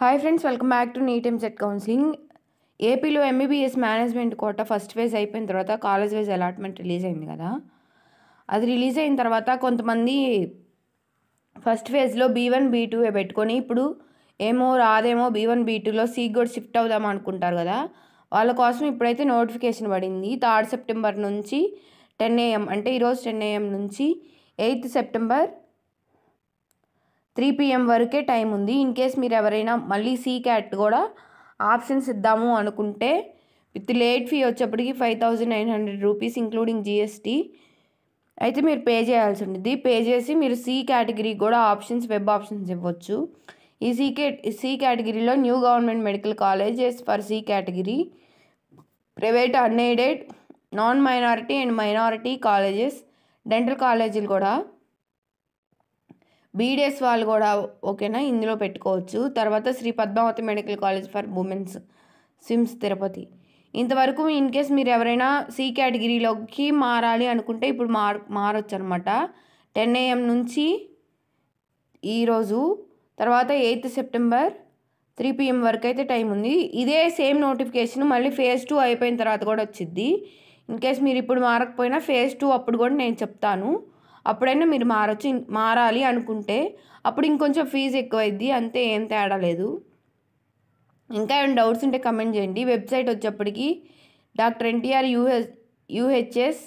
Hi friends, welcome back to NEET EAMCET counselling. ఏపీలో MBBS management quota first phase అయిపోయిన తర్వాత college wise allotment release అయింది కదా. అది రిలీజ్ అయిన తర్వాత కొంతమంది ఫస్ట్ ఫేజ్లో B1 B2 పెట్టుకొని ఇప్పుడు ఏమో రాదేమో B1 B2లో సీట్ కూడా షిఫ్ట్ అవుదాం అనుకుంటారు కదా. వాళ్ళ కోసం ఇప్పుడైతే నోటిఫికేషన్ పడింది. 3 సెప్టెంబర్ నుంచి 10 AM అంటే ఈరోజు 10 AM నుంచి 8 సెప్టెంబర్ 3 PM వరకే టైం ఉంది. ఇన్ కేస్ మీరు ఎవరైనా మళ్ళీ CCAT కూడా ఆప్షన్స్ ఇద్దాము అనుకుంటే విత్ లేట్ ఫీ వచ్చేప్పటికి 5,900 రూపీస్ ఇంక్లూడింగ్ GST అయితే మీరు పే చేయాల్సి ఉంటుంది. పే చేసి మీరు C కేటగిరీ కూడా ఆప్షన్స్ వెబ్ ఆప్షన్స్ ఇవ్వచ్చు. ఈ C కేటగిరీలో new government medical colleges for C category, private unaided, non minority and minority colleges, dental కాలేజీలు కూడా, BDS వాళ్ళు కూడా ఓకేనా ఇందులో పెట్టుకోవచ్చు. తర్వాత Shri Padmavathi medical college for women's SVIMS Tirupati. ఇంతవరకు ఇన్ కేస్ మీరు ఎవరైనా C కేటగిరీలోకి మారాలి అనుకుంటే ఇప్పుడు మారొచ్చు అనమాట. 10 AM నుంచి ఈరోజు తర్వాత 8 సెప్టెంబర్ 3 PM వరకు అయితే టైం ఉంది. ఇదే సేమ్ నోటిఫికేషన్ మళ్ళీ ఫేజ్ 2 అయిపోయిన తర్వాత కూడా వచ్చింది. ఇన్ కేస్ మీరు ఇప్పుడు మారకపోయినా ఫేజ్ 2 అప్పుడు కూడా నేను చెప్తాను, అప్పుడైనా మీరు మారాలి అనుకుంటే అప్పుడు ఇంకొంచెం ఫీజు ఎక్కువైద్ది, అంతే, ఏం తేడా లేదు. ఇంకా ఏమైనా డౌట్స్ ఉంటే కమెంట్ చేయండి. వెబ్సైట్ వచ్చేప్పటికి Dr. NTR UHS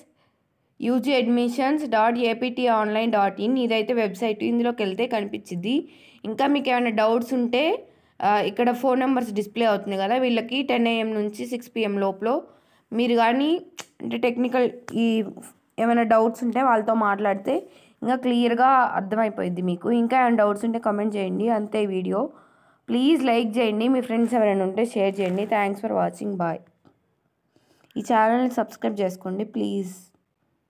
UG admissions.aptonline.in ఇదైతే వెబ్సైట్. ఇందులోకి వెళ్తే కనిపించింది. ఇంకా మీకు ఏమైనా డౌట్స్ ఉంటే ఇక్కడ ఫోన్ నెంబర్స్ డిస్ప్లే అవుతుంది కదా, వీళ్ళకి 10 AM నుంచి 6 PM లోపల మీరు కానీ అంటే టెక్నికల్ ఏమైనా డౌట్స్ ఉంటే వాళ్ళతో మాట్లాడితే ఇంకా క్లియర్గా అర్థమైపోయింది మీకు. ఇంకా ఏమైనా డౌట్స్ ఉంటే కమెంట్ చేయండి, అంతే వీడియో. ప్లీజ్ లైక్ చేయండి, మీ ఫ్రెండ్స్ ఎవరైనా ఉంటే షేర్ చేయండి. Thanks for watching, bye. ఈ ఛానల్ని సబ్స్క్రైబ్ చేసుకోండి ప్లీజ్.